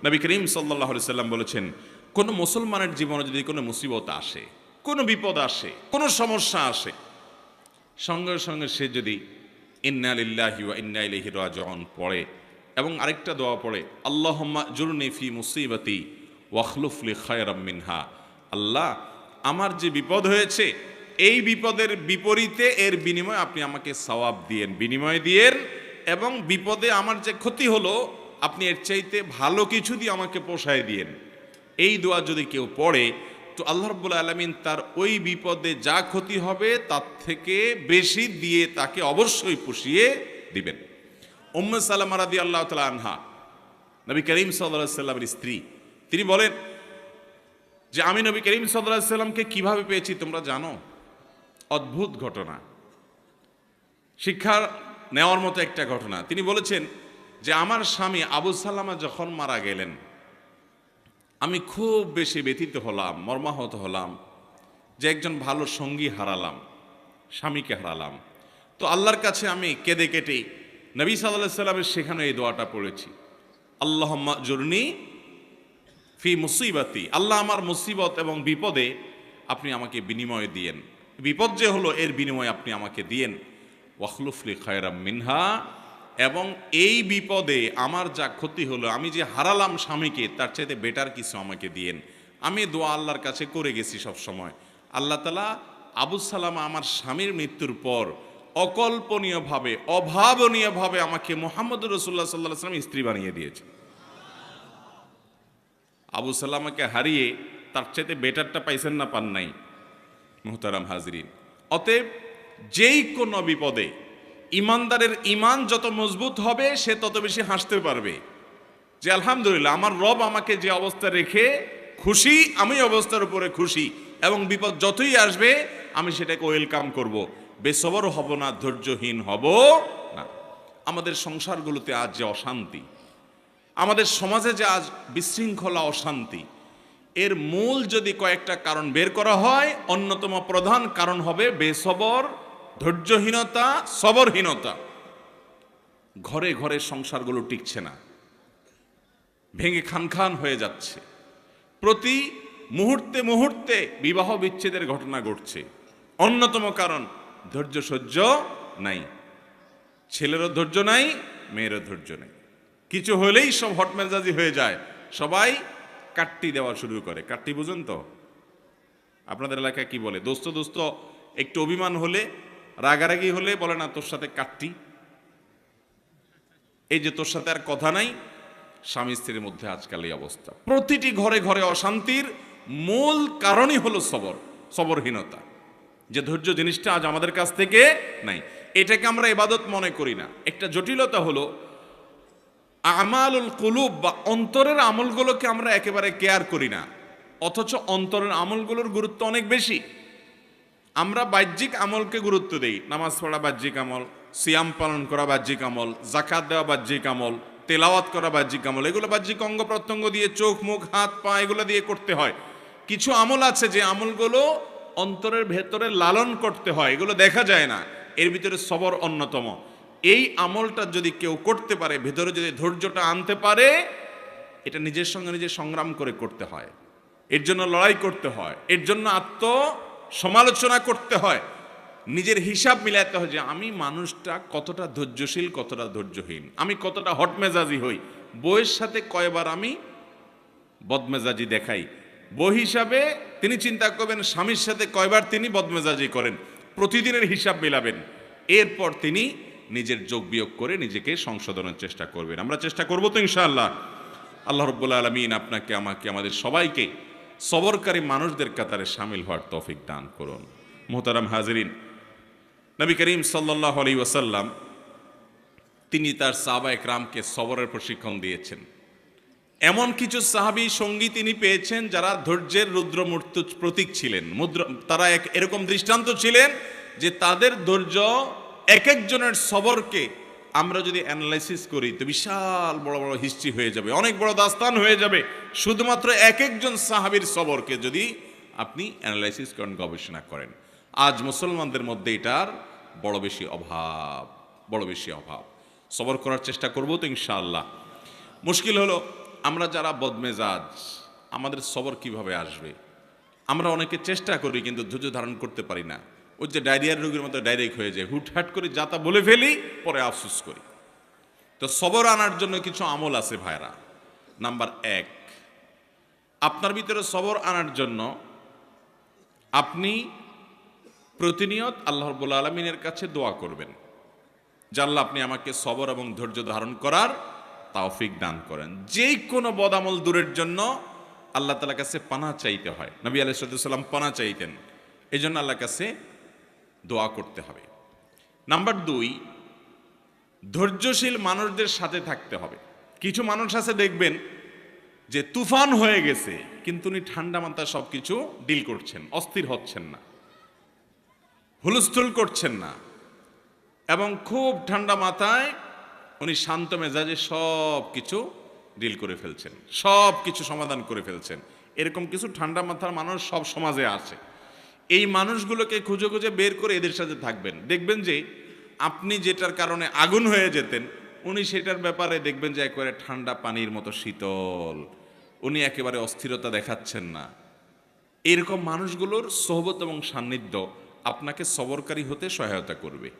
নবী করিম সাল্লাল্লাহু আলাইহি সাল্লাম বলেছেন, কোনো মুসলমানের জীবনে যদি কোনো মুসিবত আসে, কোনো বিপদ আসে, কোনো সমস্যা আসে, সঙ্গে সঙ্গে সে যদি ইন্না লিল্লাহি ওয়া ইন্না ইলাইহি রাজিউন পড়ে এবং আরেকটা দোয়া পড়ে, আল্লাহুম্মা জুরনি ফি মুসিবাতি ওয়াখলুফ লি খায়রাম মিনহা, আল্লাহ আমার যে বিপদ হয়েছে এই বিপদের বিপরীতে এর বিনিময়ে আপনি আমাকে সওয়াব দিয়েন, বিনিময় দিয়েন, এবং বিপদে আমার যে ক্ষতি হলো আপনি এর চাইতে ভালো কিছু দিয়ে আমাকে পোষায় দিয়েন। এই দোয়া যদি কেউ পড়ে তো আল্লাহ রাব্বুল আলামিন তার ওই বিপদে যা ক্ষতি হবে তার থেকে বেশি দিয়ে তাকে অবশ্যই পুষিয়ে দিবেন। উম্মে সালামা রাদিয়াল্লাহু তাআলা আনহা, নবী করিম সাল্লাল্লাহু আলাইহি সাল্লামের স্ত্রী, তিনি বলেন যে আমি নবী করিম সাল্লাল্লাহু আলাইহি সাল্লামকে কিভাবে পেয়েছি তোমরা জানো? অদ্ভুত ঘটনা, শিক্ষা নেওয়ার মতো একটা ঘটনা। তিনি বলেছেন যে আমার স্বামী আবু সালামা যখন মারা গেলেন আমি খুব বেশি ব্যথিত হলাম, মর্মাহত হলাম যে একজন ভালো সঙ্গী হারালাম, স্বামীকে হারালাম। তো আল্লাহর কাছে আমি কেঁদে কেটে নবী সাল্লাল্লাহু আলাইহি সাল্লামের শেখানো এই দোয়াটা পড়েছি, আল্লাহুম্মা জুরনি ফি মুসিবাতি, আল্লাহ আমার মুসিবত এবং বিপদে আপনি আমাকে বিনিময় দিয়েন, বিপদ যে হলো এর বিনিময় আপনি আমাকে দিয়েন, ওয়াখলুফ লি খায়রাম মিনহা, এবং এই বিপদে আমার যা ক্ষতি হলো, আমি যে হারালাম স্বামীকে, তার চাইতে বেটার কিছু আমাকে দিয়েন। আমি দোয়া আল্লাহর কাছে করে গেছি সব সময়। আল্লাহ তাআলা আবু সালামা আমার স্বামীর মৃত্যুর পর অকল্পনীয়ভাবে, অভাবনীয়ভাবে আমাকে মুহাম্মদুর রাসূলুল্লাহ সাল্লাল্লাহু আলাইহি ওয়াসাল্লাম স্ত্রী বানিয়ে দিয়েছে। আবু সালামাকে হারিয়ে তার চাইতে বেটারটা পাইছেন না, পান নাই? মুহতারাম হাজরিন, অতএব যেই কোনো বিপদে ইমানদারের ইমান যত মজবুত হবে সে তত বেশি হাসতে পারবে যে আলহামদুলিল্লাহ আমার রব আমাকে যে অবস্থা রেখে খুশি, আমি অবস্থার উপরে খুশি, এবং বিপদ যতই আসবে আমি সেটাকে ওয়েলকাম করব, বেসবর হব না, ধৈর্যহীন হব না। আমাদের সংসারগুলোতে আজ যে অশান্তি, আমাদের সমাজে যে আজ বিশৃঙ্খলা, অশান্তি, এর মূল যদি কয়েকটা কারণ বের করা হয়, অন্যতম প্রধান কারণ হবে বেসবর, ধৈর্যহীনতা, সবরহীনতা। ঘরে ঘরে সংসারগুলো টিকছে না, ভেঙে খান হয়ে যাচ্ছে, প্রতি মুহূর্তে মুহূর্তে বিবাহ বিচ্ছেদের ঘটনা ঘটছে। অন্যতম কারণ ধৈর্য সহ্য নাই, ছেলেরও ধৈর্য নাই, মেয়েরও ধৈর্য নেই, কিছু হলেই সব হটমেজাজি হয়ে যায়, সবাই কাট্টি দেওয়া শুরু করে। কাট্টি বুঝেন তো? আপনাদের এলাকায় কি বলে? দোস্ত দোস্ত একটু অভিমান হলে, রাগারাগি হলে বলে না তোর সাথে কাট্টি, এই যে তোর সাথে আর কথা নাই। স্বামী স্ত্রীর মধ্যে আজকাল এই অবস্থা, প্রতিটি ঘরে ঘরে অশান্তির মূল কারণই হলো সবরহীনতা, যে ধৈর্য জিনিসটা আজ আমাদের কাছ থেকে নাই। এটাকে আমরা ইবাদত মনে করি না। একটা জটিলতা হলো আমালুল কুলুব বা অন্তরের আমলগুলোকে আমরা একেবারে কেয়ার করি না, অথচ অন্তরের আমলগুলোর গুরুত্ব অনেক বেশি। আমরা বাহ্যিক আমলকে গুরুত্ব দেই, নামাজ পড়া বাহ্যিক আমল, সিয়াম পালন করা বাহ্যিক আমল, যাকাত দেওয়া বাহ্যিক আমল, তেলাওয়াত করা বাহ্যিক আমল, এগুলো বাহ্যিক অঙ্গ প্রত্যঙ্গ দিয়ে, চোখ মুখ হাত পা এগুলো দিয়ে করতে হয়। কিছু আমল আছে যে আমলগুলো অন্তরের ভেতরে লালন করতে হয়, এগুলো দেখা যায় না, এর ভিতরে সবর অন্যতম। এই আমলটা যদি কেউ করতে পারে, ভেতরে যদি ধৈর্যটা আনতে পারে, এটা নিজের সঙ্গে নিজে সংগ্রাম করে করতে হয়, এর জন্য লড়াই করতে হয়, এর জন্য সমালোচনা করতে হয়, নিজের হিসাব মিলাতে হয় যে আমি মানুষটা কতটা ধৈর্যশীল, কতটা ধৈর্যহীন, আমি কতটা হটমেজাজি হই, বউয়ের সাথে কয়বার আমি বদমেজাজি দেখাই, বউ হিসাবে তিনি চিন্তা করবেন স্বামীর সাথে কয়বার তিনি বদমেজাজি করেন, প্রতিদিনের হিসাব মিলাবেন, এরপর তিনি নিজের যোগ বিয়োগ করে নিজেকে সংশোধনের চেষ্টা করবেন। আমরা চেষ্টা করবো তো ইনশাআল্লাহ। আল্লাহ রাব্বুল আলামিন আপনাকে, আমাকে, আমাদের সবাইকে সবরকারী মানুষদের কাতারে শামিল হওয়ার তৌফিক দান করুন। মুহতারাম হাজিরিন, নবী করিম সাল্লাল্লাহু আলাইহি ওয়াসাল্লাম তিনি তার সাহাবায়ে কেরামকে সবরের প্রশিক্ষণ দিয়েছেন। এমন কিছু সাহাবী সঙ্গী তিনি পেয়েছেন যারা ধৈর্যের রুদ্রমূর্তি প্রতীক ছিলেন, তারা এরকম দৃষ্টান্ত ছিলেন যে তাদের ধৈর্য, এক একজনের সবরকে আমরা যদি অ্যানালাইসিস করি তো বিশাল বড় বড় হিস্ট্রি হয়ে যাবে, অনেক বড় দাস্তান হয়ে যাবে, শুধুমাত্র এক একজন সাহাবীর সবরকে যদি আপনি অ্যানালাইসিস করেন, গবেষণা করেন। আজ মুসলমানদের মধ্যে এটার বড় বেশি অভাব। সবর করার চেষ্টা করবো তো ইনশাআল্লাহ। মুশকিল হলো আমরা যারা বদমেজাজ, আমাদের সবর কিভাবে আসবে? আমরা অনেকে চেষ্টা করি কিন্তু ধৈর্য ধারণ করতে পারি না। ওই যে ডায়রিয়ার রোগীর মতো ডাইরেক্ট হয়ে যায়, হুটহাট করে যা তা বলে ফেলি, পরে আফসোস করি। তো সবর আনার জন্য কিছু আমল আছে ভাইরা। নাম্বার 1, আপনার ভিতরে সবর আনার জন্য আপনি প্রতিনিয়ত আল্লাহ রাব্বুল আলামিনের কাছে দোয়া করবেন যে আল্লাহ আপনি আমাকে সবর এবং ধৈর্য ধারণ করার তৌফিক দান করেন। যে কোনো বদামল দূরের জন্য আল্লাহ তাআলার কাছে পানাহ চাইতে হয়। নবী আলাইহিস সালাম পানাহ চাইতেন, এই জন্য আল্লাহর কাছে দোয়া করতে হবে। নাম্বার 2, ধৈর্যশীল মানুষদের সাথে থাকতে হবে। কিছু মানুষ আছে দেখবেন যে তুফান হয়ে গেছে, কিন্তু উনি ঠান্ডা মাথায় সব কিছু ডিল করছেন, অস্থির হচ্ছেন না, হুলস্থুল করছেন না, এবং খুব ঠান্ডা মাথায় উনি শান্ত মেজাজে সব কিছু ডিল করে ফেলছেন, সব কিছু সমাধান করে ফেলছেন। এরকম কিছু ঠান্ডা মাথার মানুষ সব সমাজে আছে। এই মানুষগুলোকে খুঁজে খুঁজে বের করে এদের সাথে থাকবেন। দেখবেন যে আপনি যেটার কারণে আগুন হয়ে যেতেন, উনি সেটার ব্যাপারে দেখবেন যে একেবারে ঠান্ডা পানির মতো শীতল, উনি একেবারে অস্থিরতা দেখাচ্ছেন না। এরকম মানুষগুলোর সোহবত এবং সান্নিধ্য আপনাকে সবরকারী হতে সহায়তা করবে।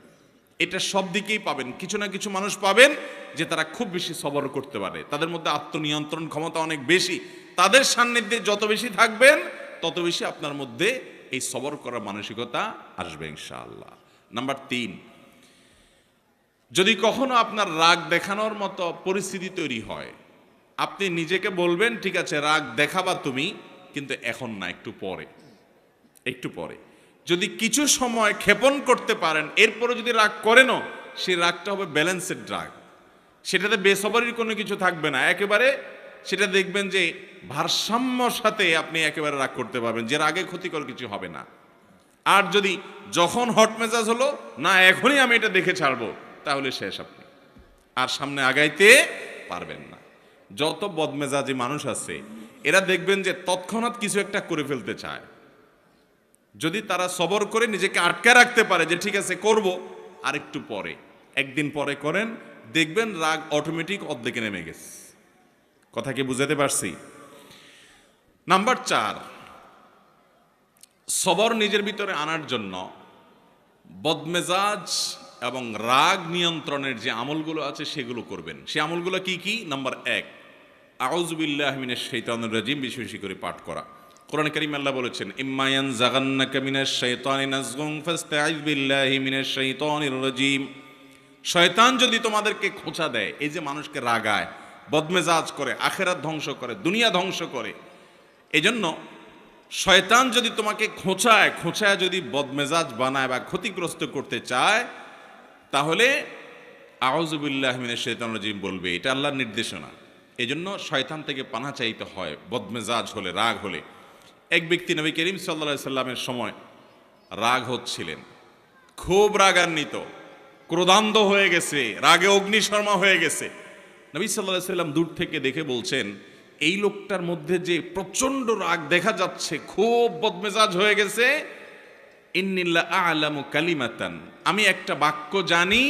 এটা সব দিকেই পাবেন। কিছু না কিছু মানুষ পাবেন যে তারা খুব বেশি সবর করতে পারে, তাদের মধ্যে আত্মনিয়ন্ত্রণ ক্ষমতা অনেক বেশি। তাদের সান্নিধ্যে যত বেশি থাকবেন তত বেশি আপনার মধ্যে এই সবর করার মানসিকতা আসবে ইনশাআল্লাহ। নাম্বার 3, যদি কখনো আপনার রাগ দেখানোর মতো পরিস্থিতি তৈরি হয়, আপনি নিজেকে বলবেন ঠিক আছে রাগ দেখাবা তুমি, কিন্তু এখন না, একটু পরে, একটু পরে। যদি কিছু সময় ক্ষেপণ করতে পারেন, এরপরে যদি রাগ করেনও, সেই রাগটা হবে ব্যালেন্সের রাগ, সেটাতে বেসবরির কোনো কিছু থাকবে না, একেবারে সেটা দেখবেন যে ভারসাম্যর সাথে আপনি একেবারে রাগ করতে পারবেন, যে রাগে ক্ষতিকর কিছু হবে না। আর যদি যখন হট মেজাজ হলো না এখনই আমি এটা দেখে ছাড়বো, তাহলে শেষ, আপনি আর সামনে আগাইতে পারবেন না। যত বদমেজাজি মানুষ আছে এরা দেখবেন যে তৎক্ষণাৎ কিছু একটা করে ফেলতে চায়। যদি তারা সবর করে নিজেকে আটকে রাখতে পারে যে ঠিক আছে করব, আর একটু পরে, একদিন পরে করেন, দেখবেন রাগ অটোমেটিক অর্ধেকে নেমে গেছে। কথা কি বুঝাতে পারছি? নাম্বার 4, সবর নিজের ভিতরে আনার জন্য বদমেজাজ এবং রাগ নিয়ন্ত্রণের যে আমলগুলো আছে সেগুলো করবেন। সে আমলগুলো কি কি? নাম্বার 1, আউযু বিল্লাহি মিনাশ শাইতানির রাজিম বেশি বেশি করে পাঠ করা। কোরআন কারীম আল্লাহ বলেছেন ইম্মা ইয়ানজাগান্নাকা মিনাশ শাইতানি নাজগুন ফাস্তাইয বিল্লাহি মিনাশ শাইতানির রাজিম। শয়তান যদি তোমাদেরকে খোঁচা দেয়, এই যে মানুষকে রাগায়, বদমেজাজ করে, আখিরাত ধ্বংস করে, দুনিয়া ধ্বংস করে, এজন্য শয়তান যদি তোমাকে খোঁচায় যদি বদমেজাজ বানায় বা ক্ষতিগ্রস্ত করতে চায়, তাহলে আউযু বিল্লাহি মিনাশ শাইতানির রাজিম বলবে। এটা আল্লাহর নির্দেশনা। এজন্য শয়তান থেকে পানাহ চাইতে হয় বদমেজাজ হলে, রাগ হলে। এক ব্যক্তি নবী করিম সাল্লাল্লাহু আলাইহি সাল্লামের সময় রাগ হচ্ছিলেন, খুব রাগান্বিত, ক্রোধান্ধ হয়ে গেছে, রাগে অগ্নিশর্মা হয়ে গেছে। নবী সাল্লাল্লাহু আলাইহি সাল্লাম দূর থেকে দেখে বলছেন এই লোকটার মধ্যে যে প্রচন্ড রাগ দেখা যাচ্ছে, খুব বদমেজাজ হয়ে গেছে, ইন্নিল্লা আ'লামু কালিমাতান, আমি একটা বাক্য জানি,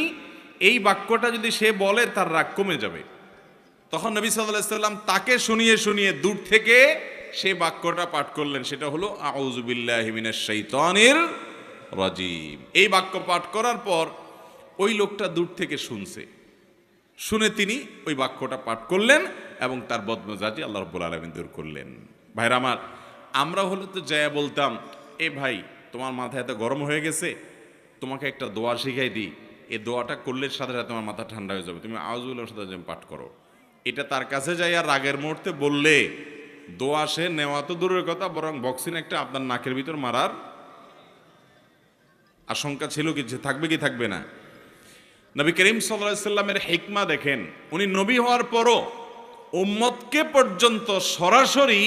এই বাক্যটা যদি সে বলে তার রাগ কমে যাবে। তখন নবী সাল্লাল্লাহু আলাইহি সাল্লাম তাকে শুনিয়ে শুনিয়ে দূর থেকে সেই বাক্যটা পাঠ করলেন, সেটা হলো আউযু বিল্লাহি মিনাশ শাইতানির রাজিম। এই বাক্য পাঠ করার পর ওই লোকটা দূর থেকে শুনে তিনি ওই বাক্যটা পাঠ করলেন এবং তার বদমেজাজি আল্লাহ রাব্বুল আলামিন দূর করলেন। ভাইরা আমার, আমরা হলে তো যায় বলতাম এ ভাই তোমার মাথা এত গরম হয়ে গেছে, তোমাকে একটা দোয়া শিখাই দিই, এই দোয়াটা করলে সাথে সাথে তোমার মাথা ঠান্ডা হয়ে যাবে, তুমি আউযু বিল্লাহি মিনাশ শাইতানির রাজিম পাঠ করো। এটা তার কাছে যাই আর রাগের মুহূর্তে বললে দোয়া সে নেওয়া তো দূরের কথা, বরং বক্সিন একটা আপনার নাকের ভিতর মারার আশঙ্কা ছিল, কিছু থাকবে কি থাকবে না। নবী করিম সাল্লাল্লাহু আলাইহি সাল্লামের হিকমা দেখেন, উনি নবী হওয়ার পরও উম্মতকে পর্যন্ত সরাসরি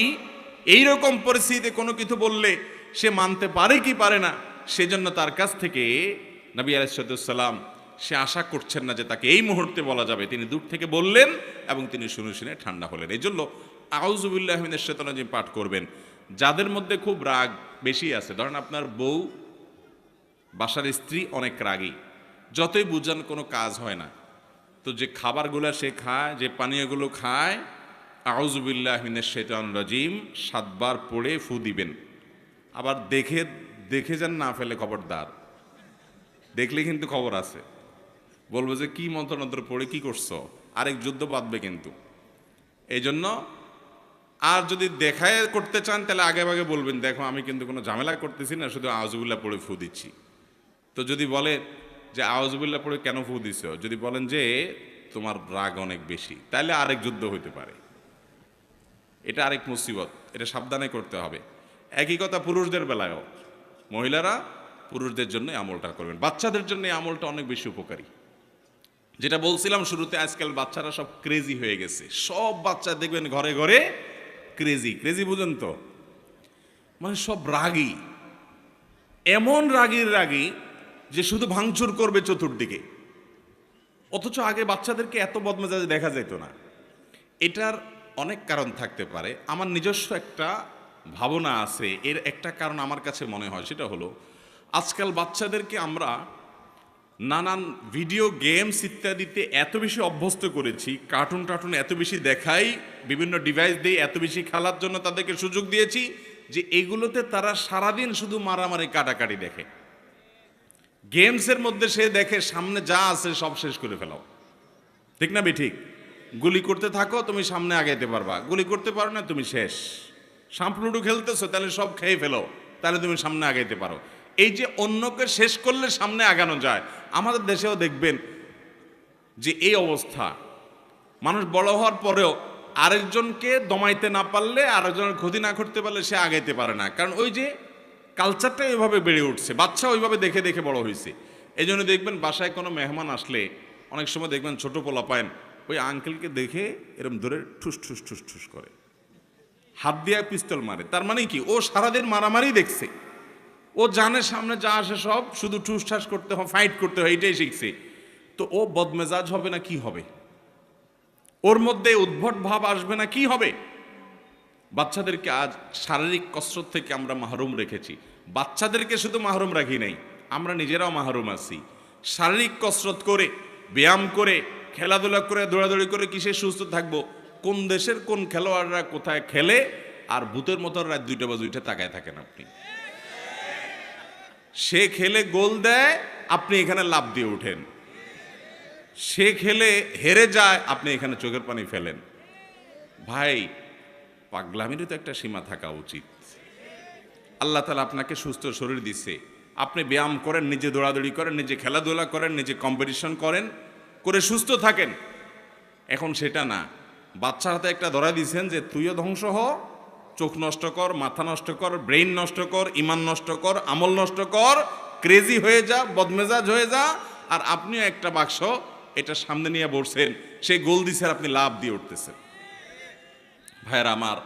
এইরকম পরিস্থিতিতে কোনো কিছু বললে সে মানতে পারে কি পারে না, সেজন্য তার কাছ থেকে নবী আলাইহিস সালাম সে আশা করছেন না যে তাকে এই মুহূর্তে বলা যাবে, তিনি দূর থেকে বললেন এবং তিনি শুনে শুনে ঠান্ডা হলেন। এই জন্য আউযু বিল্লাহি মিনাশ শাইতানির রাজিম পাঠ করবেন। যাদের মধ্যে খুব রাগ বেশি আছে, ধরেন আপনার বউ, বাসার স্ত্রী অনেক রাগী, যতই বুঝান কোনো কাজ হয় না, তো যে খাবারগুলো সে খায়, যে পানীয়গুলো খায়, আউযু বিল্লাহি মিনাশ শাইতানির রাজিম 7 বার পড়ে ফু দিবেন। আবার দেখে দেখে যেন না ফেলে, খবরদার। দেখলে কিন্তু খবর আছে, বলবো যে কি মন্ত্রণন্ত্র পড়ে কি করছো, আরেক যুদ্ধ বাঁধবে কিন্তু। এই জন্য আর যদি দেখায় করতে চান তাহলে আগে আগে বলবেন, দেখো আমি কিন্তু কোনো ঝামেলা করতেছি না, শুধু আউযুবিল্লাহ পড়ে ফু দিচ্ছি। তো যদি বলে যে আউযুবিল্লাহ পড়ে কেন ফু দিছ, যদি বলেন যে তোমার রাগ অনেক বেশি, তাহলে আরেক যুদ্ধ হইতে পারে। এটা আরেক মুসিবত, এটা সাবধানে করতে হবে। একই কথা পুরুষদের বেলায়ও, মহিলারা পুরুষদের জন্য আমলটা করবেন। বাচ্চাদের জন্য এই আমলটা অনেক বেশি উপকারী। যেটা বলছিলাম শুরুতে, আজকাল বাচ্চারা সব ক্রেজি হয়ে গেছে। সব বাচ্চা দেখবেন ঘরে ঘরে ক্রেজি। ক্রেজি বুঝেন তো, মানে সব রাগী, এমন রাগী যে শুধু ভাঙচুর করবে চতুর্দিকে। অথচ আগে বাচ্চাদেরকে এত বদমেজাজে দেখা যেত না। এটার অনেক কারণ থাকতে পারে। আমার নিজস্ব একটা ভাবনা আছে। এর একটা কারণ আমার কাছে মনে হয়, সেটা হলো আজকাল বাচ্চাদেরকে আমরা নানান ভিডিও গেমস ইত্যাদিতে এত বেশি অভ্যস্ত করেছি, কার্টুন এত বেশি দেখাই, বিভিন্ন ডিভাইস দিয়ে এত বেশি খেলার জন্য তাদেরকে সুযোগ দিয়েছি যে এগুলোতে তারা সারাদিন শুধু মারামারি কাটাকাটি দেখে। গেমসের মধ্যে সে দেখে সামনে যা আছে সব শেষ করে ফেলাও, ঠিক না ঠিক? গুলি করতে থাকো, তুমি সামনে আগাইতে পারবা। গুলি করতে পারো না, তুমি শেষ। সাম্পলুডু খেলতেছো, তাহলে সব খেয়ে ফেলো, তাহলে তুমি সামনে আগাইতে পারো। এই যে অন্যকে শেষ করলে সামনে আগানো যায়, আমাদের দেশেও দেখবেন যে এই অবস্থা। মানুষ বড় হওয়ার পরেও আরেকজনকে দমাইতে না পারলে, আরেকজনের ক্ষতি না করতে পারলে সে আগাইতে পারে না। কারণ ওই যে কালচারটা ওইভাবে বেড়ে উঠছে, বাচ্চা ওইভাবে দেখে দেখে বড় হয়েছে। এই জন্য দেখবেন বাসায় কোনো মেহমান আসলে অনেক সময় দেখবেন ছোট পোলা পায়েন ওই আঙ্কেলকে দেখে এরকম ধরে ঠুস ঠুস ঠুস ঠুস করে, হাত দিয়ে পিস্তল মারে। তার মানে কি, ও সারাদিন মারামারি দেখছে, ও জানে সামনে যা আসে সব শুধু ঠুস ঠাস করতে হয়, ফাইট করতে হয়, এটাই শিখছে। তো ও বদমেজাজ হবে না কি হবে? ওর মধ্যে উদ্ভট ভাব আসবে না কি হবে? বাচ্চাদেরকে আজ শারীরিক কসরত থেকে আমরা মাহরুম রেখেছি। বাচ্চাদেরকে শুধু মাহরুম রাখি নাই, আমরা নিজেরাও মাহরুম আছি। শারীরিক কসরত করে, ব্যায়াম করে, খেলাধুলা করে, দৌড়াদৌড়ি করে কিসে সুস্থ থাকবো? কোন দেশের কোন খেলোয়াড়রা কোথায় খেলে আর ভূতের মতো রাত 2টা বা 2টা তাকায় থাকেন আপনি। সে খেলে গোল দেয়, আপনি এখানে লাফ দিয়ে উঠেন। সে খেলে হেরে যায়, আপনি এখানে চোখের পানি ফেলেন। ভাই, পাগলামিরও তো একটা সীমা থাকা উচিত। আল্লাহ তাআলা আপনাকে সুস্থ শরীর দিচ্ছে, আপনি ব্যায়াম করেন, নিজে দৌড়াদৌড়ি করেন, নিজে খেলাধুলা করেন, নিজে কম্পিটিশন করেন, করে সুস্থ থাকেন। এখন সেটা না, বাচ্চার হাতে একটা ধরা দিয়েছেন যে তুইও ধ্বংস হ, চোখ নষ্ট কর, মাথা নষ্ট কর, ব্রেইন নষ্ট কর, ইমান নষ্ট কর, আমল নষ্ট কর, ক্রেজি হয়ে যা, বদমেজাজ হয়ে যা। আর আপনিও একটা বাক্স এটা সামনে নিয়ে বসছেন, সেই গোল দিছে, আপনি লাভ দিয়ে উঠতেছেন। ভাইয়েরা আমার,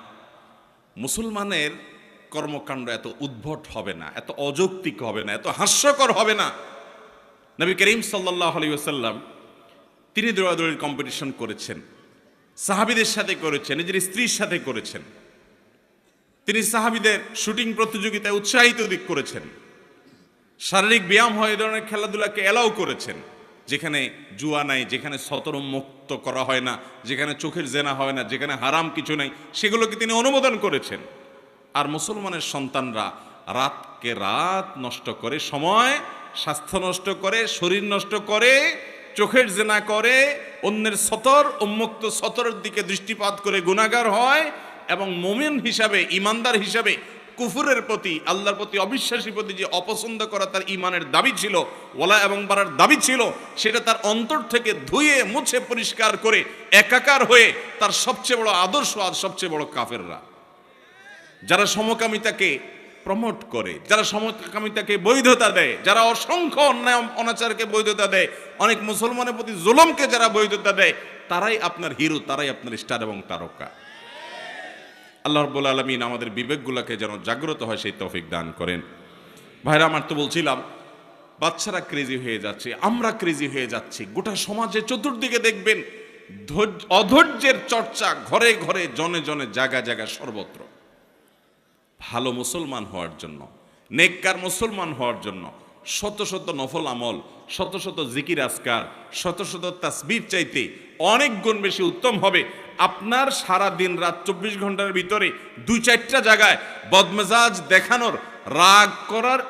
মুসলমানের কর্মকাণ্ড এত উদ্ভট হবে না, এত অযৌক্তিক হবে না, এত হাস্যকর হবে না। নবী করিম সাল্লাল্লাহু আলাইহি ওয়াসাল্লাম তিনি দৌড়াদৌড়ির কম্পিটিশন করেছেন, সাহাবীদের সাথে করেছেন, নিজের স্ত্রীর সাথে করেছেন। তিনি সাহাবীদের শুটিং প্রতিযোগিতায় উৎসাহিত করেছেন। শারীরিক ব্যায়াম হয়, এই ধরনের খেলাধুলাকে এলাও করেছেন। যেখানে জুয়া নাই, যেখানে সতর মুক্ত করা হয় না, যেখানে চোখের জেনা হয় না, যেখানে হারাম কিছু নাই, সেগুলোকে তিনি অনুমোদন করেছেন। আর মুসলমানের সন্তানরা রাতকে রাত নষ্ট করে, সময় স্বাস্থ্য নষ্ট করে, শরীর নষ্ট করে, চোখের জেনা করে, অন্যের সতর উন্মুক্ত সতরের দিকে দৃষ্টিপাত করে গুনাহগার হয়। এবং মুমিন হিসাবে, ইমানদার হিসাবে কুফুরের প্রতি, আল্লাহর প্রতি, অবিশ্বাসীর প্রতি যে অপছন্দ করা তার ইমানের দাবি ছিল, ওয়ালা এবং বারার দাবি ছিল, সেটা তার অন্তর থেকে ধুয়ে মুছে পরিষ্কার করে একাকার হয়ে তার সবচেয়ে বড় আদর্শ আর সবচেয়ে বড় কাফেররা, যারা সমকামিতাকে প্রমোট করে, যারা সমকামিতাকে বৈধতা দেয়, যারা অসংখ্য অন্যায় অনাচারকে বৈধতা দেয়, অনেক মুসলমানের প্রতি জুলুমকে যারা বৈধতা দেয়, তারাই আপনার হিরো, তারাই আপনার স্টার এবং তারকা। আল্লাহ রাব্বুল আলামিন আমাদের বিবেকগুলোকে যেন জাগ্রত হয় সেই তৌফিক দান করেন। ভাইরা আমার, তো বলছিলাম বাচ্চারা ক্রেজি হয়ে যাচ্ছে, আমরা ক্রেজি হয়ে যাচ্ছি। গোটা সমাজে চতুর্দিকে দেখবেন অধৈর্যের চর্চা, ঘরে ঘরে, জনে জনে, জায়গায় জায়গায়, সর্বত্র। ভালো মুসলমান হওয়ার জন্য, নেককার মুসলমান হওয়ার জন্য শত শত নফল আমল, শত শত জিকির আজকার, শত শত তাসবিহ চাইতে অনেক গুণ বেশি উত্তম হবে আপনার সারা দিন রাত 24 ঘন্টার ভিতরে 2-4টা জায়গায় বদমেজাজ দেখানোর, রাগ করার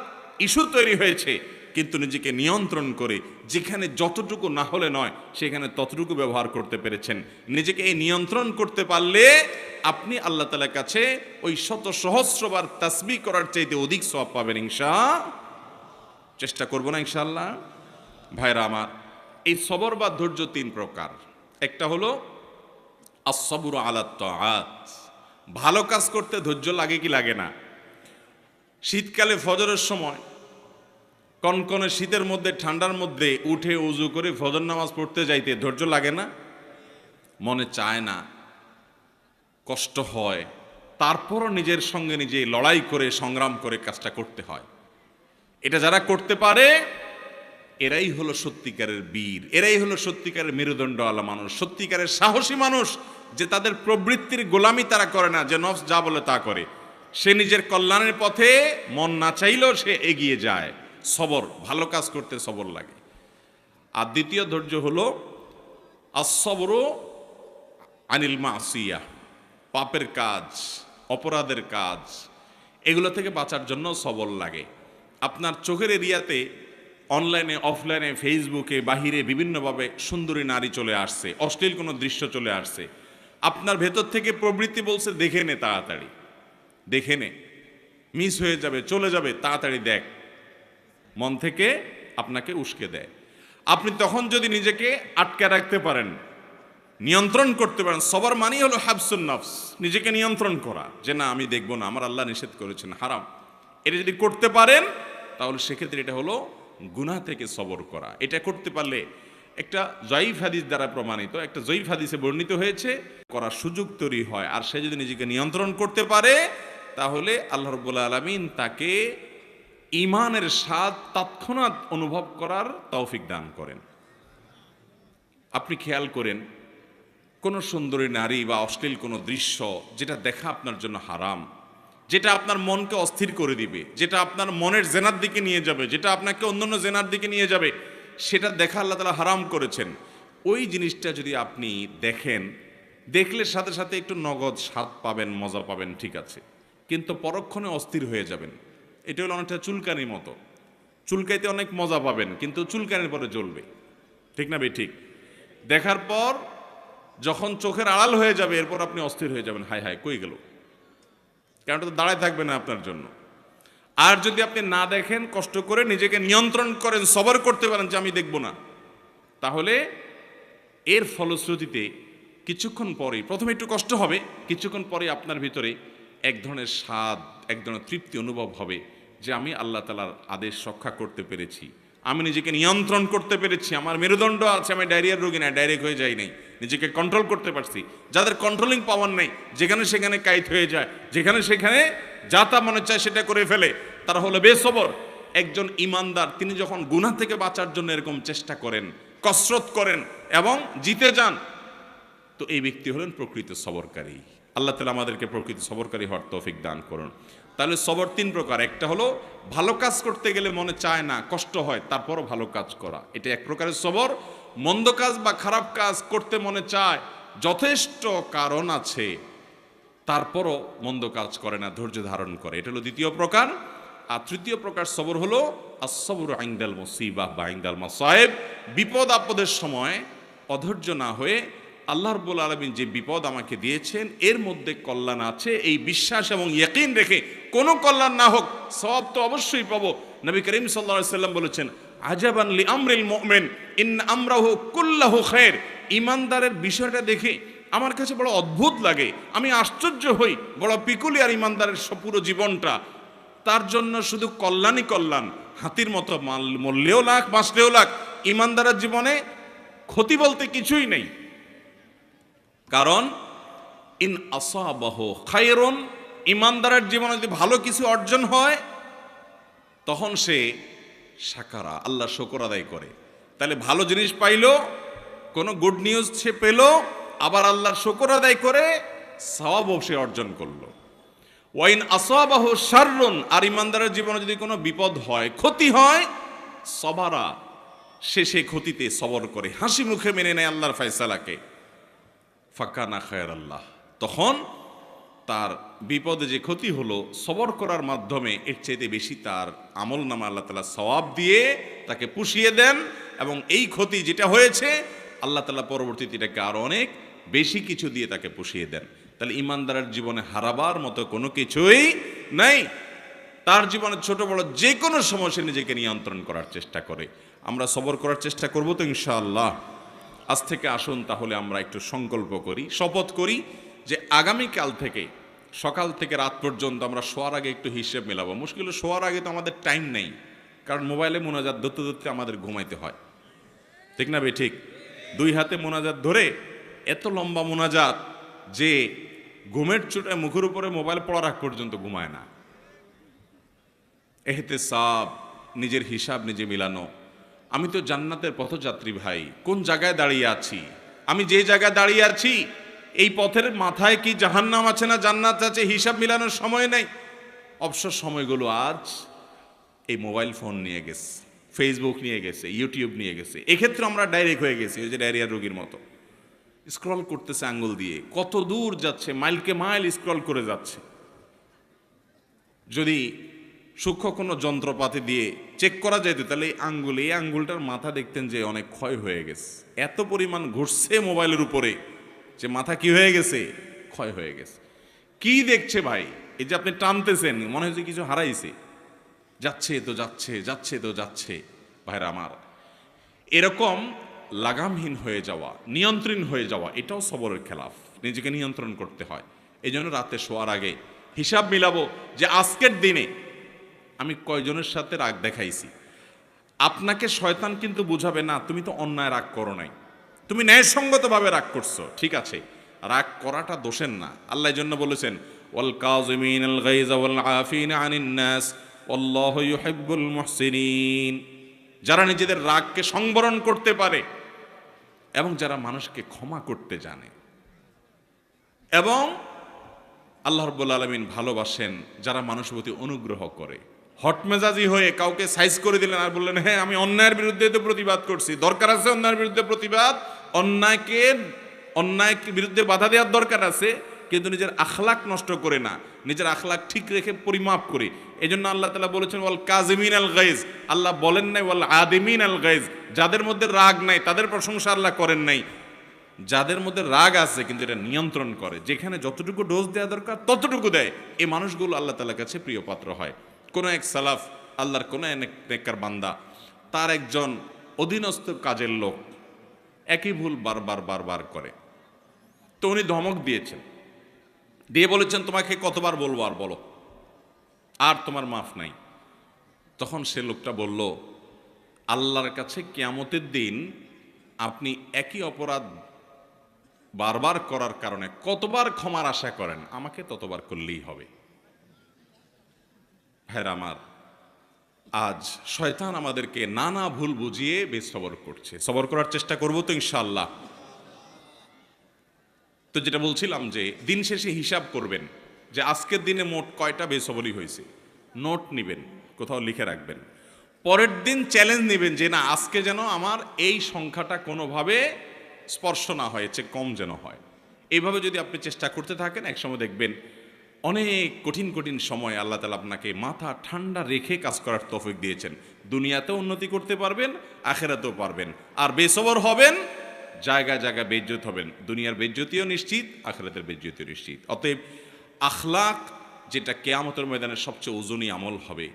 ইস্যু তৈরি হয়েছে, কিন্তু নিজেকে নিয়ন্ত্রণ করে যেখানে যতটুকু না হলে নয় সেখানে ততটুকু ব্যবহার করতে পেরেছেন। নিজেকে এই নিয়ন্ত্রণ করতে পারলে আপনি আল্লাহ তাআলার কাছে ওই শত সহস্রবার তাসবিহ করার চাইতে অধিক সওয়াব পাবেন চেষ্টা করব না ইনশাআল্লাহ। ভাইরা আমার, এই সবর বা ধৈর্য 3 প্রকার। একটা হলো আস-সাবরু আলা তাআত, ভালো কাজ করতে ধৈর্য লাগে কি লাগে না? শীতকালে ফজরের সময় কনকনে শীতের মধ্যে, ঠান্ডার মধ্যে উঠে ওযু করে ফজর নামাজ পড়তে যাইতে ধৈর্য লাগে না? মনে চায় না, কষ্ট হয়, তারপরও নিজের সঙ্গে নিজে লড়াই করে সংগ্রাম করে কাজটা করতে হয়। এটা যারা করতে পারে এরাই হলো সত্যিকারের বীর, এরাই হলো সত্যিকারের মেরুদণ্ডওয়ালা মানুষ, সত্যিকারের সাহসী মানুষ, যে তাদের প্রবৃত্তির গোলামি তারা করে না, যে নফস যা বলে তা করে। সে নিজের কল্যাণের পথে মন না চাইলেও সে এগিয়ে যায়। সবর, ভালো কাজ করতে সবর লাগে। আর দ্বিতীয় ধৈর্য হলো আস-সাবরু আনিল মাসিয়া, পাপের কাজ, অপরাধের কাজ, এগুলো থেকে বাঁচার জন্য সবর লাগে। আপনার চোখের এরিয়াতে অনলাইনে, অফলাইনে, ফেসবুকে, বাহিরে বিভিন্নভাবে সুন্দরী নারী চলে আসছে, অশ্লীল কোনো দৃশ্য চলে আসছে। আপনার ভেতর থেকে প্রবৃত্তি বলছে দেখে নে, তাড়াতাড়ি দেখে নে, মিস হয়ে যাবে, চলে যাবে, তাড়াতাড়ি দেখ। মন থেকে আপনাকে উস্কে দেয়। আপনি তখন যদি নিজেকে আটকে রাখতে পারেন, নিয়ন্ত্রণ করতে পারেন, সবার মানেই হলো হাবসুন নফস, নিজেকে নিয়ন্ত্রণ করা, যে না আমি দেখবো না, আমার আল্লাহ নিষেধ করেছেন হারাম। এটা যদি করতে পারেন তাহলে সেক্ষেত্রে এটা হলো গুনাহ থেকে সবর করা। এটা করতে পারলে একটা জয়ীফ হাদিস দ্বারা প্রমাণিত, একটা জয়ীফ হাদিসে বর্ণিত হয়েছে, করার সুযোগ তৈরি হয়। আর সে যদি নিজেকে নিয়ন্ত্রণ করতে পারে তাহলে আল্লাহ রাব্বুল আলামিন তাকে ঈমানের স্বাদ তৎক্ষণাৎ অনুভব করার তৌফিক দান করেন। আপনি খেয়াল করেন, কোনো সুন্দরী নারী বা অশ্লীল কোনো দৃশ্য যেটা দেখা আপনার জন্য হারাম, যেটা আপনার মনকে অস্থির করে দিবে, যেটা আপনার মনের জেনার দিকে নিয়ে যাবে, যেটা আপনাকে অন্যান্য জেনার দিকে নিয়ে যাবে, সেটা দেখা আল্লাহ তাআলা হারাম করেছেন। ওই জিনিসটা যদি আপনি দেখেন, দেখলে সাথে সাথে একটু নগদ স্বাদ পাবেন, মজা পাবেন, ঠিক আছে, কিন্তু পরক্ষণে অস্থির হয়ে যাবেন। এটা হলো অনেকটা চুলকানির মতো, চুলকাইতে অনেক মজা পাবেন কিন্তু চুলকানির পরে জ্বলবে, ঠিক না ভাই? ঠিক। দেখার পর যখন চোখের আড়াল হয়ে যাবে এরপর আপনি অস্থির হয়ে যাবেন, হায় হায় কই গেল, কারণ তো দাঁড়ায় থাকবে না আপনার জন্য। আর যদি আপনি না দেখেন, কষ্ট করে নিজেকে নিয়ন্ত্রণ করেন, সবর করতে পারেন যে আমি দেখব না, তাহলে এর ফলশ্রুতিতে কিছুক্ষণ পরেই, প্রথমে একটু কষ্ট হবে, কিছুক্ষণ পরে আপনার ভিতরে এক ধরনের স্বাদ, এক ধরনের তৃপ্তি অনুভব হবে যে আমি আল্লাহ তাআলার আদেশ রক্ষা করতে পেরেছি, আমি নিজেকে নিয়ন্ত্রণ করতে পেরেছি, আমার মেরুদণ্ড আছে, আমি ডায়রিয়ার রোগী না, ডাইরেক্ট হয়ে যাই নাই, নিজেকে কন্ট্রোল করতে পারছি। যাদের কন্ট্রোলিং পাওয়ার নেই, যেখানে সেখানে কাইত হয়ে যায়, যেখানে সেখানে যা তা মনে চায় সেটা করে ফেলে, তারা হলো বেসবর। একজন ইমানদার তিনি যখন গুনাহ থেকে বাঁচার জন্য এরকম চেষ্টা করেন, কসরত করেন এবং জিতে যান, তো এই ব্যক্তি হলেন প্রকৃত সবরকারী। আল্লাহ তাআলা আমাদেরকে প্রকৃত সবরকারী হওয়ার তৌফিক দান করুন। তাহলে সবর 3 প্রকার। একটা হলো ভালো কাজ করতে গেলে মনে চায় না, কষ্ট হয়, তারপরও ভালো কাজ করা, এটা এক প্রকারের সবর। মন্দ কাজ বা খারাপ কাজ করতে মনে চায়, যথেষ্ট কারণ আছে, তারপরও মন্দ কাজ করে না, ধৈর্য ধারণ করে, এটা হলো দ্বিতীয় প্রকার। আর তৃতীয় প্রকার সবর হলো আস-সাবরু ইনদাল মুসিবাহ বা ইনদাল মাসায়েব, বিপদ আপদের সময় অধৈর্য না হয়ে আল্লাহ রাব্বুল আলামিন যে বিপদ আমাকে দিয়েছেন এর মধ্যে কল্যাণ আছে, এই বিশ্বাস এবং ইয়াকিন রেখে কোনো কল্যাণ না হোক সওয়াব তো অবশ্যই পাবো। নবী করিম সাল্লাল্লাহু আলাইহি সাল্লাম বলেছেন, আজাবান লি আমরিল মুমিন ইন আমরাহু কুল্লাহু খায়র। ইমানদারের বিষয়টা দেখে আমার কাছে বড় অদ্ভুত লাগে, আমি আশ্চর্য হই, বড় পিকুলিয়ার ইমানদারের পুরো জীবনটা, তার জন্য শুধু কল্যাণই কল্যাণ, হাতির মতো মরলেও লাখ, বাঁচলেও লাখ, ইমানদারের জীবনে ক্ষতি বলতে কিছুই নেই। কারণ ইন আসাবাহু খায়রুন, ইমানদারের জীবনে যদি ভালো কিছু অর্জন হয় তখন সে শাকারা, আল্লাহ শুকর আদায় করে। তাহলে ভালো জিনিস পাইলো, কোনো গুড নিউজ সে পেল, আবার আল্লাহর শুকর আদায় করে সওয়াবও সে অর্জন করলো। ওয়াইন আসাবাহু শাররুন, আর ইমানদারের জীবনে যদি কোনো বিপদ হয়, ক্ষতি হয়, সবারা, সে ক্ষতিতে সবর করে, হাসি মুখে মেনে নেয় আল্লাহর ফয়সালাকে। ফাকানা খায়রাল্লাহ, তখন তার বিপদে যে ক্ষতি হলো সবর করার মাধ্যমে এর চাইতে বেশি তার আমল নামা আল্লাহ তাআলা সওয়াব দিয়ে তাকে পুষিয়ে দেন, এবং এই ক্ষতি যেটা হয়েছে আল্লাহ তাআলা পরবর্তীতে এটাকে আরো অনেক বেশি কিছু দিয়ে তাকে পুষিয়ে দেন। তাহলে ইমানদারের জীবনে হারাবার মতো কোনো কিছুই নাই। তার জীবনে ছোট বড় যে কোনো সমস্যা নিজেকে নিয়ন্ত্রণ করার চেষ্টা করে। আমরা সবর করার চেষ্টা করব তো ইনশাআল্লাহ। আজ থেকে আসুন তাহলে আমরা একটু সংকল্প করি, শপথ করি যে আগামীকাল থেকে সকাল থেকে রাত পর্যন্ত আমরা শোয়ার আগে একটু হিসেব মেলাবো। মুশকিল শোয়ার আগে তো আমাদের টাইম নেই, কারণ মোবাইলে মোনাজাত ধরতে ধরতে আমাদের ঘুমাইতে হয়, ঠিক না ভাই? ঠিক। দুই হাতে মোনাজাত ধরে এত লম্বা মোনাজাত যে ঘুমের চোটে মুখের উপরে মোবাইল পড়ার আগ পর্যন্ত ঘুমায় না। এহতেসাব, নিজের হিসাব নিজে মিলানো। আমি তো জান্নাতের পথযাত্রী ভাই, কোন জায়গায় দাঁড়িয়ে আছি? আমি যে জায়গায় দাঁড়িয়ে আছি এই পথের মাথায় কি জাহান্নাম আছে না জান্নাত আছে? হিসাব মিলানোর সময় নেই। অবসর সময়গুলো আজ এই মোবাইল ফোন নিয়ে গেছে, ফেসবুক নিয়ে গেছে, ইউটিউব নিয়ে গেছে। এক্ষেত্রে আমরা ডাইরেক্ট হয়ে গেছি ওই যে ডায়রিয়ার রোগীর মতো, স্ক্রল করতেছে আঙ্গুল দিয়ে, কত দূর যাচ্ছে, মাইলকে মাইল স্ক্রল করে যাচ্ছে। যদি সূক্ষ্ম কোনো যন্ত্রপাতি দিয়ে চেক করা যেত তাহলে এই আঙ্গুলটার মাথা দেখতেন যে অনেক ক্ষয় হয়ে গেছে। এত পরিমাণ ঘুরছে মোবাইলের উপরে যে মাথা কি হয়ে গেছে, ক্ষয় হয়ে গেছে। কি দেখছে ভাই? এই যে আপনি টানতেছেন, মনে হচ্ছে কিছু হারাইছে, যাচ্ছে তো যাচ্ছে, যাচ্ছে তো যাচ্ছে। ভাইরা আমার, এরকম লাগামহীন হয়ে যাওয়া, নিয়ন্ত্রণ হয়ে যাওয়া, এটাও সবরের খেলাফ। নিজেকে নিয়ন্ত্রণ করতে হয়। এই জন্য রাতে শোয়ার আগে হিসাব মিলাবো যে আজকের দিনে আমি কয়জনের সাথে রাগ দেখাইছি। আপনাকে শয়তান কিন্তু বুঝাবে না তুমি তো অন্যায় রাগ করো নাই, তুমি ন্যায়সঙ্গতভাবে রাগ করছো, ঠিক আছে। রাগ করাটা দোষের না। আল্লাহ এই জন্য বলেছেন ওয়াল কাযিমিনাল গায়যা ওয়াল আফিনা আনিন নাস আল্লাহু ইউহিব্বুল মুহসিনিন। যারা নিজেদের রাগকে সংবরণ করতে পারে এবং যারা মানুষকে ক্ষমা করতে জানে, এবং আল্লাহ রাব্বুল আলামিন ভালোবাসেন যারা মানুষের প্রতি অনুগ্রহ করে। হটমেজাজি হয়ে কাউকে সাইজ করে দিলেন আর বললেন হ্যাঁ আমি অন্যায়ের বিরুদ্ধে তো প্রতিবাদ করছি, দরকার আছে অন্যায়ের বিরুদ্ধে প্রতিবাদ, অন্যায় বিরুদ্ধে বাধা দেওয়ার দরকার আছে, কিন্তু নিজের আখলাক নষ্ট করে না, নিজের আখলাক ঠিক রেখে পরিমাপ করে। এই জন্য আল্লাহ তাআলা বলেছেন ওয়াল কাযিমিন আল গায়জ। আল্লাহ বলেন নাই ওয়াল আদিমিন আল গায়জ, যাদের মধ্যে রাগ নাই তাদের প্রশংসা আল্লাহ করেন নাই। যাদের মধ্যে রাগ আছে কিন্তু এটা নিয়ন্ত্রণ করে, যেখানে যতটুকু ডোজ দেওয়া দরকার ততটুকু দেয়, এই মানুষগুলো আল্লাহ তাআলার কাছে প্রিয় পাত্র হয়। কোন এক সালাফ, আল্লাহর কোন এক নেককার বান্দা, তার একজন অধীনস্থ কাজের লোক একই ভুল বারবার করে, তো উনি ধমক দিয়েছেন, দিয়ে বলেছেন তোমাকে কতবার বলবো আর বলো, আর তোমার মাফ নাই। তখন সে লোকটা বলল আল্লাহর কাছে কিয়ামতের দিন আপনি একই অপরাধ বারবার করার কারণে কতবার ক্ষমার আশা করেন, আমাকে ততবার করলেই হবে। ভাইরা আমার, আজ শয়তান আমাদেরকে নানা ভুল বুঝিয়ে বেসবর করছে। সবর করার চেষ্টা করব তো ইনশাআল্লাহ। তো যেটা বলছিলাম যে দিন শেষে হিসাব করবেন যে আজকের দিনে মোট কয়টা বেসবরি হয়েছে, নোট নিবেন, কোথাও লিখে রাখবেন। পরের দিন চ্যালেঞ্জ নেবেন যে না আজকে যেন আমার এই সংখ্যাটা কোনোভাবে স্পর্শ না হয়েছে, কম যেন হয়। এইভাবে যদি আপনি চেষ্টা করতে থাকেন একসময় দেখবেন অনেক কঠিন কঠিন সময় আল্লাহ তাআলা আপনাকে মাথা ঠান্ডা রেখে কাজ করার তৌফিক দিয়েছেন। দুনিয়াতেও উন্নতি করতে পারবেন, আখিরাতেও পারবেন। আর বেসবর হবেন, জায়গায় জায়গায় বেইজ্জত হবেন, দুনিয়ার বেইজ্জতিও নিশ্চিত, আখিরাতের বেইজ্জতিও নিশ্চিত। অতএব আখলাক যেটা কিয়ামতের ময়দানে সবচেয়ে ওজনী আমল হবে,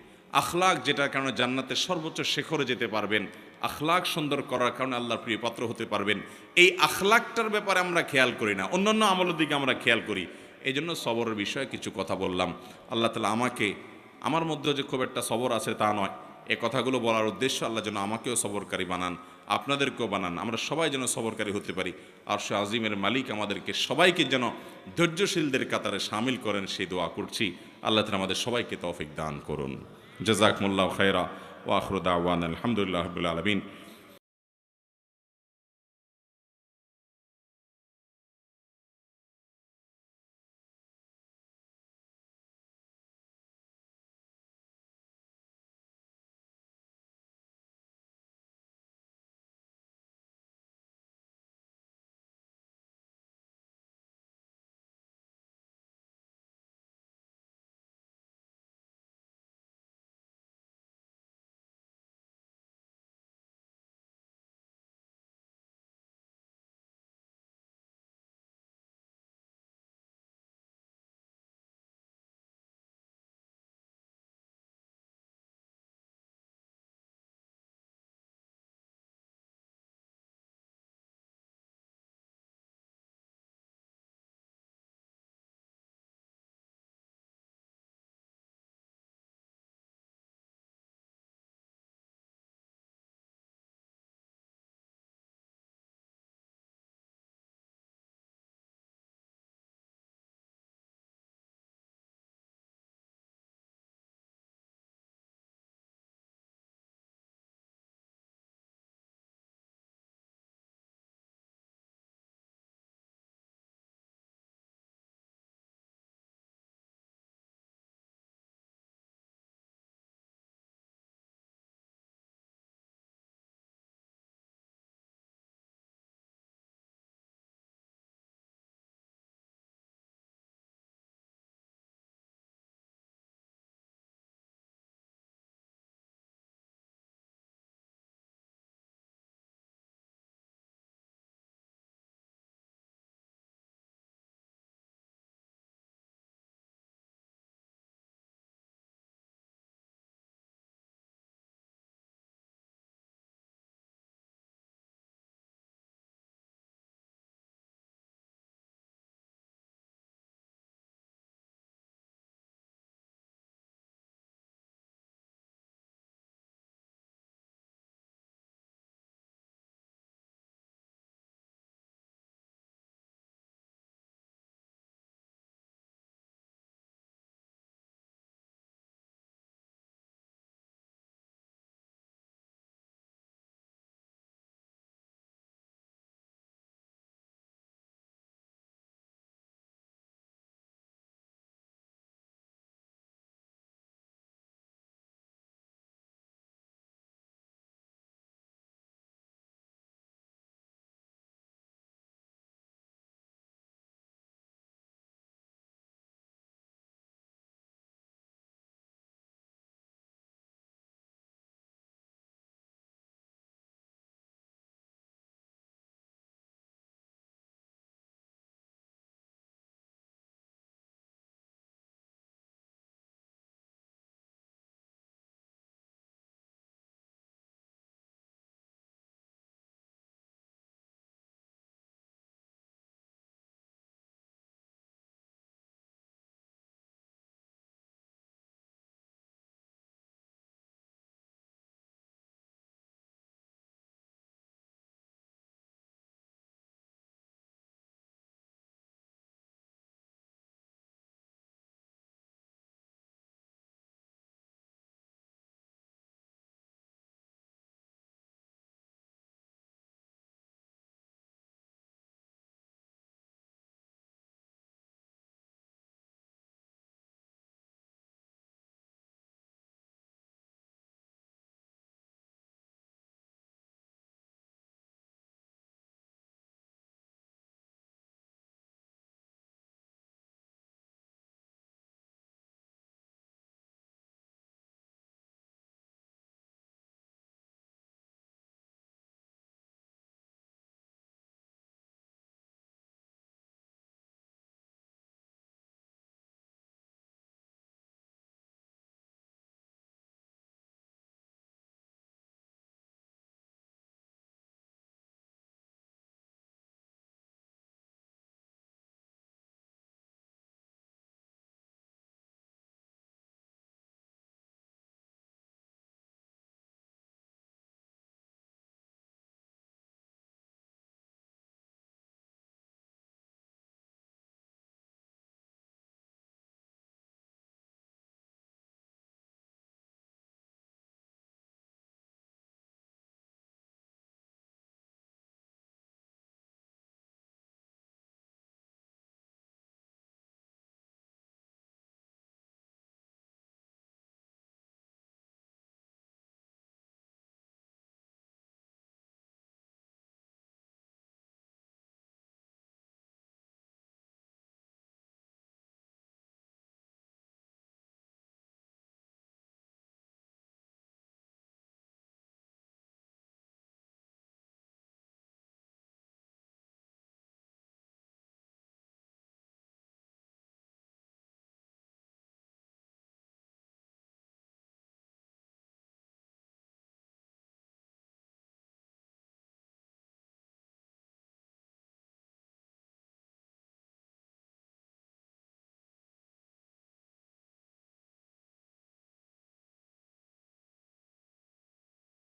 আখলাক যেটার কারণে জান্নাতের সর্বোচ্চ শিখরে যেতে পারবেন, আখলাক সুন্দর করার কারণে আল্লাহর প্রিয় পাত্র হতে পারবেন, এই আখলাকটার ব্যাপারে আমরা খেয়াল করি না, অন্যান্য আমলের দিকে আমরা খেয়াল করি। এই জন্য সবরের বিষয়ে কিছু কথা বললাম। আল্লাহ তাআলা আমাকে, আমার মধ্যে যে খুব একটা সবর আছে তা নয়, এ কথাগুলো বলার উদ্দেশ্য আল্লাহ যেন আমাকেও সবরকারী বানান, আপনাদেরকেও বানান, আমরা সবাই যেন সবরকারী হতে পারি। আর সে আজিমের মালিক আমাদেরকে সবাইকে যেন ধৈর্যশীলদের কাতারে শামিল করেন, সেই দোয়া করছি। আল্লাহ তাআলা আমাদের সবাইকে তৌফিক দান করুন। জাযাকুমুল্লাহু খায়রা ওয়া আখিরু দাওয়ানা আলহামদুলিল্লাহি রাব্বিল আলামিন।